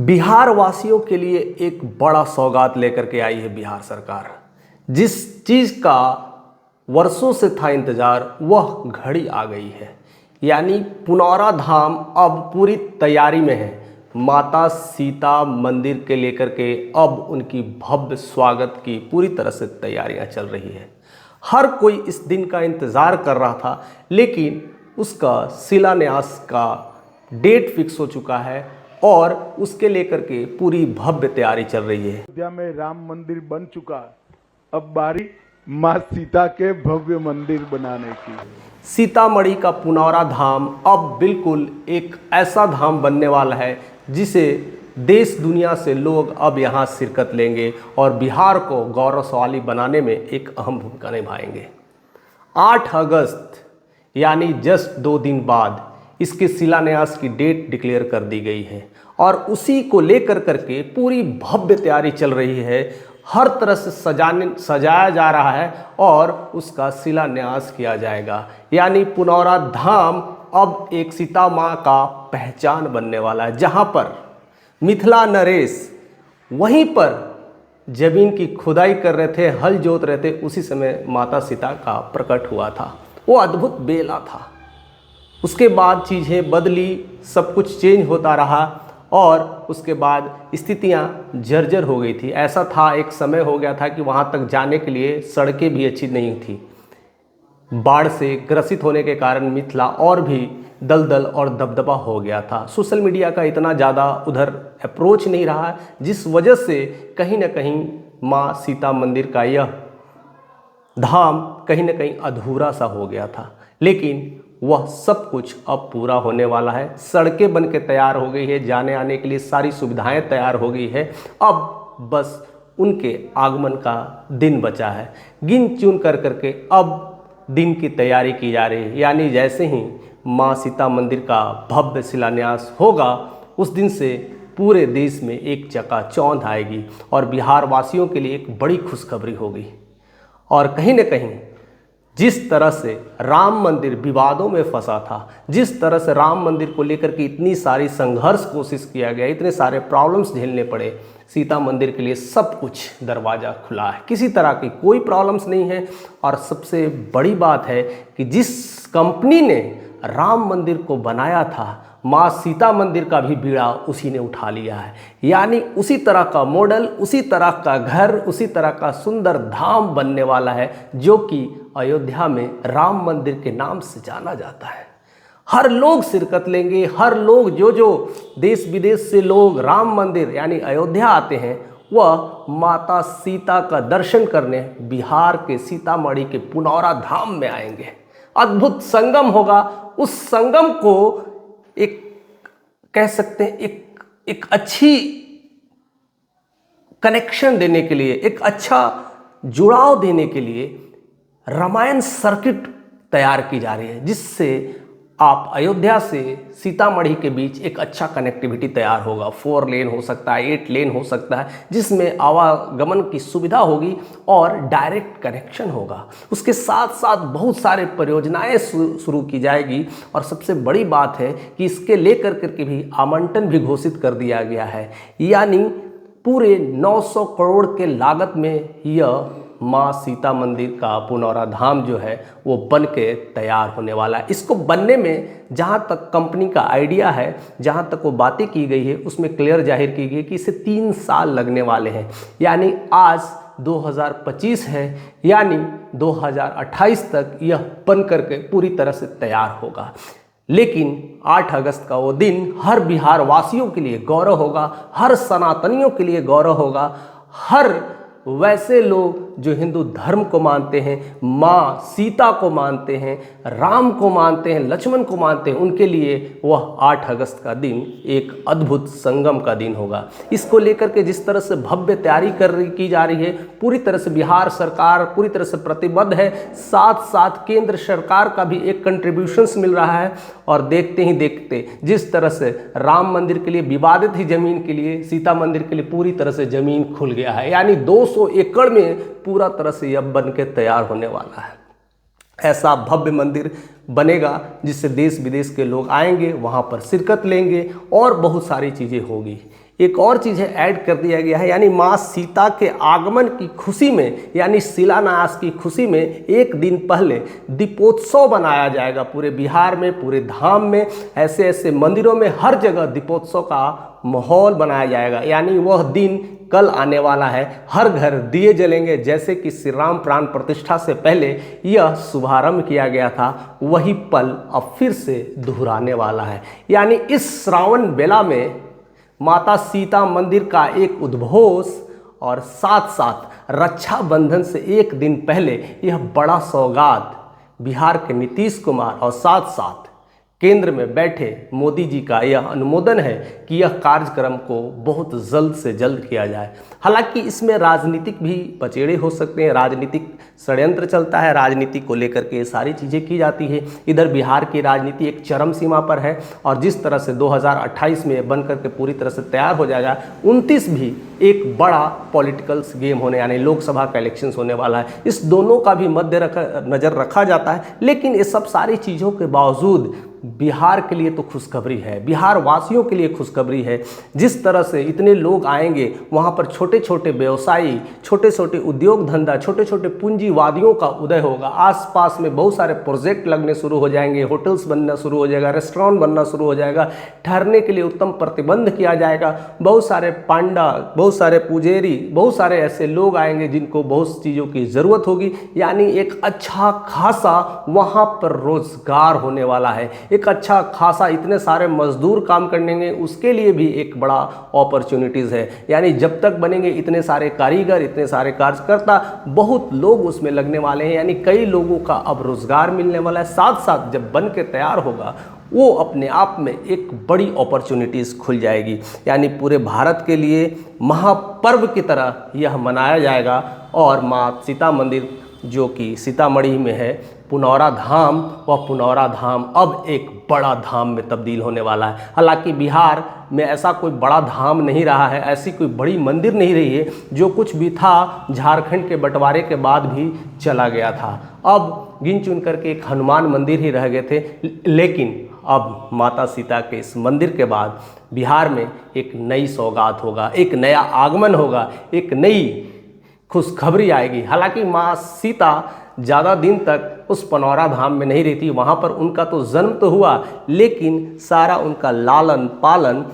बिहार वासियों के लिए एक बड़ा सौगात लेकर के आई है बिहार सरकार। जिस चीज़ का वर्षों से था इंतज़ार वह घड़ी आ गई है, यानी पुनौरा धाम अब पूरी तैयारी में है। माता सीता मंदिर के लेकर के अब उनकी भव्य स्वागत की पूरी तरह से तैयारियां चल रही है। हर कोई इस दिन का इंतज़ार कर रहा था, लेकिन उसका शिलान्यास का डेट फिक्स हो चुका है और उसके लेकर के पूरी भव्य तैयारी चल रही है। अयोध्या में राम मंदिर बन चुका, अब बारी माँ सीता के भव्य मंदिर बनाने की। सीतामढ़ी का पुनौरा धाम अब बिल्कुल एक ऐसा धाम बनने वाला है जिसे देश दुनिया से लोग अब यहाँ शिरकत लेंगे और बिहार को गौरवशाली बनाने में एक अहम भूमिका निभाएंगे। 8 अगस्त यानी जस्ट 2 दिन बाद इसके शिलान्यास की डेट डिक्लेयर कर दी गई है और उसी को लेकर करके पूरी भव्य तैयारी चल रही है। हर तरह से सजाया जा रहा है और उसका शिलान्यास किया जाएगा, यानी पुनौरा धाम अब एक सीता माँ का पहचान बनने वाला है। जहाँ पर मिथिला नरेश वहीं पर जमीन की खुदाई कर रहे थे, हल जोत रहे थे, उसी समय माता सीता का प्रकट हुआ था। वो अद्भुत बेला था। उसके बाद चीज़ें बदली, सब कुछ चेंज होता रहा और उसके बाद स्थितियाँ जर्जर हो गई थी। ऐसा था, एक समय हो गया था कि वहाँ तक जाने के लिए सड़कें भी अच्छी नहीं थी। बाढ़ से ग्रसित होने के कारण मिथिला और भी दलदल और दबदबा हो गया था। सोशल मीडिया का इतना ज़्यादा उधर अप्रोच नहीं रहा, जिस वजह से कहीं ना कहीं माँ सीता मंदिर का यह धाम कहीं ना कहीं अधूरा सा हो गया था। लेकिन वह सब कुछ अब पूरा होने वाला है। सड़कें बन के तैयार हो गई है, जाने आने के लिए सारी सुविधाएं तैयार हो गई है। अब बस उनके आगमन का दिन बचा है। गिन चुन कर करके अब दिन की तैयारी की जा रही है, यानी जैसे ही माँ सीता मंदिर का भव्य शिलान्यास होगा उस दिन से पूरे देश में एक चकाचौंध आएगी और बिहार वासियों के लिए एक बड़ी खुशखबरी होगी। और कहीं न कहीं जिस तरह से राम मंदिर विवादों में फंसा था, जिस तरह से राम मंदिर को लेकर के इतनी सारी संघर्ष कोशिश किया गया, इतने सारे प्रॉब्लम्स झेलने पड़े, सीता मंदिर के लिए सब कुछ दरवाज़ा खुला है। किसी तरह की कोई प्रॉब्लम्स नहीं है। और सबसे बड़ी बात है कि जिस कंपनी ने राम मंदिर को बनाया था, माँ सीता मंदिर का भी बीड़ा उसी ने उठा लिया है। यानी उसी तरह का मॉडल, उसी तरह का घर, उसी तरह का सुंदर धाम बनने वाला है, जो कि अयोध्या में राम मंदिर के नाम से जाना जाता है। हर लोग शिरकत लेंगे। हर लोग, जो देश विदेश से लोग राम मंदिर यानी अयोध्या आते हैं, वह माता सीता का दर्शन करने बिहार के सीतामढ़ी के पुनौरा धाम में आएंगे। अद्भुत संगम होगा। उस संगम को एक कह सकते हैं एक अच्छी कनेक्शन देने के लिए, एक अच्छा जुड़ाव देने के लिए रामायण सर्किट तैयार की जा रही है, जिससे आप अयोध्या से सीतामढ़ी के बीच एक अच्छा कनेक्टिविटी तैयार होगा। 4 लेन हो सकता है, 8 लेन हो सकता है, जिसमें आवागमन की सुविधा होगी और डायरेक्ट कनेक्शन होगा। उसके साथ साथ बहुत सारे परियोजनाएं शुरू की जाएगी और सबसे बड़ी बात है कि इसके लेकर करके भी आवंटन भी घोषित कर दिया गया है। यानी पूरे 900 करोड़ के लागत में यह माँ सीता मंदिर का पुनौरा धाम जो है वो बन के तैयार होने वाला है। इसको बनने में जहाँ तक कंपनी का आइडिया है, जहाँ तक वो बातें की गई है, उसमें क्लियर जाहिर की गई कि इसे 3 साल लगने वाले हैं। यानी आज 2025 है, यानी 2028 तक यह बन करके पूरी तरह से तैयार होगा। लेकिन 8 अगस्त का वो दिन हर बिहार वासियों के लिए गौरव होगा, हर सनातनियों के लिए गौरव होगा। हर वैसे लोग जो हिंदू धर्म को मानते हैं, माँ सीता को मानते हैं, राम को मानते हैं, लक्ष्मण को मानते हैं, उनके लिए वह 8 अगस्त का दिन एक अद्भुत संगम का दिन होगा। इसको लेकर के जिस तरह से भव्य तैयारी की जा रही है, पूरी तरह से बिहार सरकार पूरी तरह से प्रतिबद्ध है। साथ साथ केंद्र सरकार का भी एक कंट्रीब्यूशंस मिल रहा है। और देखते ही देखते जिस तरह से राम मंदिर के लिए विवादित ही जमीन के लिए सीता मंदिर के लिए पूरी तरह से जमीन खुल गया है, यानी 200 एकड़ में पूरा तरह से यह बन के तैयार होने वाला है। ऐसा भव्य मंदिर बनेगा जिससे देश विदेश के लोग आएंगे, वहाँ पर शिरकत लेंगे और बहुत सारी चीज़ें होगी। एक और चीज़ है ऐड कर दिया गया है, यानी माँ सीता के आगमन की खुशी में यानी शिलान्यास की खुशी में एक दिन पहले दीपोत्सव बनाया जाएगा पूरे बिहार में, पूरे धाम में, ऐसे ऐसे मंदिरों में, हर जगह दीपोत्सव का माहौल बनाया जाएगा। यानी वह दिन कल आने वाला है, हर घर दिए जलेंगे। जैसे कि श्री राम प्राण प्रतिष्ठा से पहले यह शुभारंभ किया गया था, वही पल अब फिर से दोहराने वाला है। यानी इस श्रावण बेला में माता सीता मंदिर का एक उद्घोष और साथ साथ रक्षाबंधन से एक दिन पहले यह बड़ा सौगात बिहार के नीतीश कुमार और साथ साथ केंद्र में बैठे मोदी जी का यह अनुमोदन है कि यह कार्यक्रम को बहुत जल्द से जल्द किया जाए। हालांकि इसमें राजनीतिक भी पचेड़े हो सकते हैं, राजनीतिक षड्यंत्र चलता है, राजनीति को लेकर के सारी चीज़ें की जाती है। इधर बिहार की राजनीति एक चरम सीमा पर है और जिस तरह से 2028 में बन करके पूरी तरह से तैयार हो जाएगा, 29 भी एक बड़ा पॉलिटिकल गेम होने यानी लोकसभा का इलेक्शंस होने वाला है। इस दोनों का भी नज़र रखा जाता है। लेकिन ये सब सारी चीज़ों के बावजूद बिहार के लिए तो खुशखबरी है, बिहार वासियों के लिए खुशखबरी है। जिस तरह से इतने लोग आएंगे वहाँ पर छोटे छोटे व्यवसायी, छोटे छोटे उद्योग धंधा, छोटे छोटे पूंजीवादियों का उदय होगा। आसपास में बहुत सारे प्रोजेक्ट लगने शुरू हो जाएंगे, होटल्स बनना शुरू हो जाएगा, रेस्टोरेंट बनना शुरू हो जाएगा, ठहरने के लिए उत्तम प्रतिबंध किया जाएगा। बहुत सारे पांडा, बहुत सारे पुजेरी, बहुत सारे ऐसे लोग आएंगे जिनको बहुत चीज़ों की ज़रूरत होगी। यानी एक अच्छा खासा वहाँ पर रोजगार होने वाला है, एक अच्छा खासा इतने सारे मजदूर काम करेंगे, उसके लिए भी एक बड़ा अपॉर्चुनिटीज़ है। यानी जब तक बनेंगे इतने सारे कारीगर, इतने सारे कार्यकर्ता, बहुत लोग उसमें लगने वाले हैं। यानी कई लोगों का अब रोजगार मिलने वाला है। साथ साथ जब बन के तैयार होगा वो अपने आप में एक बड़ी अपॉर्चुनिटीज़ खुल जाएगी। यानी पूरे भारत के लिए महापर्व की तरह यह मनाया जाएगा और माँ सीता मंदिर जो कि सीतामढ़ी में है, पुनौरा धाम, वह पुनौरा धाम अब एक बड़ा धाम में तब्दील होने वाला है। हालांकि बिहार में ऐसा कोई बड़ा धाम नहीं रहा है, ऐसी कोई बड़ी मंदिर नहीं रही है। जो कुछ भी था झारखंड के बंटवारे के बाद भी चला गया था। अब गिन चुन करके एक हनुमान मंदिर ही रह गए थे। लेकिन अब माता सीता के इस मंदिर के बाद बिहार में एक नई सौगात होगा, एक नया आगमन होगा, एक नई खुशखबरी आएगी। हालांकि माँ सीता ज़्यादा दिन तक उस पुनौरा धाम में नहीं रहती, वहाँ पर उनका तो जन्म तो हुआ, लेकिन सारा उनका लालन पालन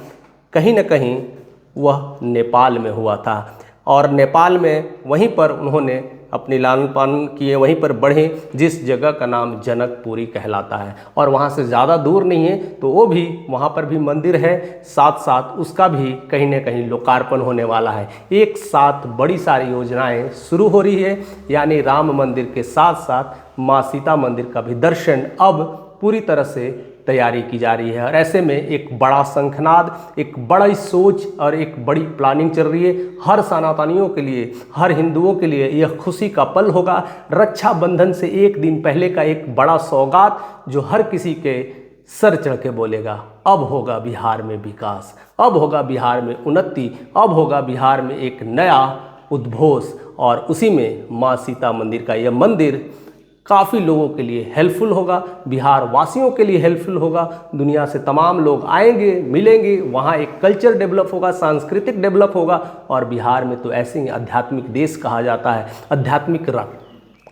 कहीं न कहीं वह नेपाल में हुआ था। और नेपाल में वहीं पर उन्होंने अपनी लालन पालन किए, वहीं पर बढ़े, जिस जगह का नाम जनकपुरी कहलाता है। और वहाँ से ज़्यादा दूर नहीं है तो वो भी, वहाँ पर भी मंदिर है, साथ साथ उसका भी कहीं न कहीं लोकार्पण होने वाला है। एक साथ बड़ी सारी योजनाएं शुरू हो रही है। यानी राम मंदिर के साथ साथ माँ सीता मंदिर का भी दर्शन अब पूरी तरह से तैयारी की जा रही है। और ऐसे में एक बड़ा शंखनाद, एक बड़ी सोच और एक बड़ी प्लानिंग चल रही है। हर सनातनियों के लिए, हर हिंदुओं के लिए यह खुशी का पल होगा। रक्षाबंधन से एक दिन पहले का एक बड़ा सौगात जो हर किसी के सर चढ़ के बोलेगा, अब होगा बिहार में विकास, अब होगा बिहार में उन्नति, अब होगा बिहार में एक नया उद्घोष। और उसी में माँ सीता मंदिर का यह मंदिर काफ़ी लोगों के लिए हेल्पफुल होगा, बिहार वासियों के लिए हेल्पफुल होगा। दुनिया से तमाम लोग आएंगे, मिलेंगे, वहाँ एक कल्चर डेवलप होगा, सांस्कृतिक डेवलप होगा। और बिहार में तो ऐसे ही आध्यात्मिक देश कहा जाता है, आध्यात्मिक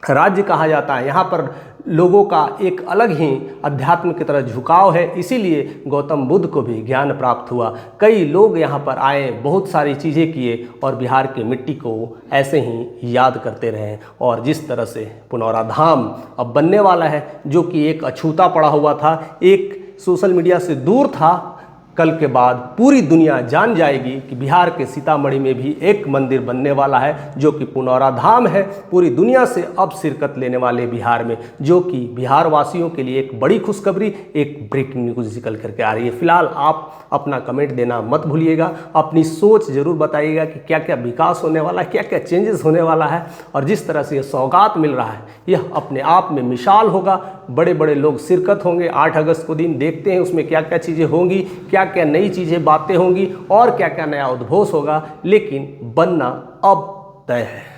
राज्य कहा जाता है। यहाँ पर लोगों का एक अलग ही अध्यात्म की तरह झुकाव है। इसीलिए गौतम बुद्ध को भी ज्ञान प्राप्त हुआ। कई लोग यहाँ पर आए, बहुत सारी चीज़ें किए और बिहार की मिट्टी को ऐसे ही याद करते रहे। और जिस तरह से पुनौरा धाम अब बनने वाला है, जो कि एक अछूता पड़ा हुआ था, एक सोशल मीडिया से दूर था, कल के बाद पूरी दुनिया जान जाएगी कि बिहार के सीतामढ़ी में भी एक मंदिर बनने वाला है जो कि पुनौरा धाम है। पूरी दुनिया से अब शिरकत लेने वाले बिहार में, जो कि बिहार वासियों के लिए एक बड़ी खुशखबरी, एक ब्रेकिंग न्यूज़ निकल करके आ रही है। फिलहाल आप अपना कमेंट देना मत भूलिएगा, अपनी सोच ज़रूर बताइएगा कि क्या क्या विकास होने वाला है, क्या क्या चेंजेस होने वाला है। और जिस तरह से ये सौगात मिल रहा है, यह अपने आप में मिसाल होगा। बड़े बड़े लोग शिरकत होंगे 8 अगस्त को दिन, देखते हैं उसमें क्या क्या चीज़ें होंगी, क्या क्या नई चीज़ें बातें होंगी और क्या क्या नया उद्घोष होगा। लेकिन बनना अब तय है।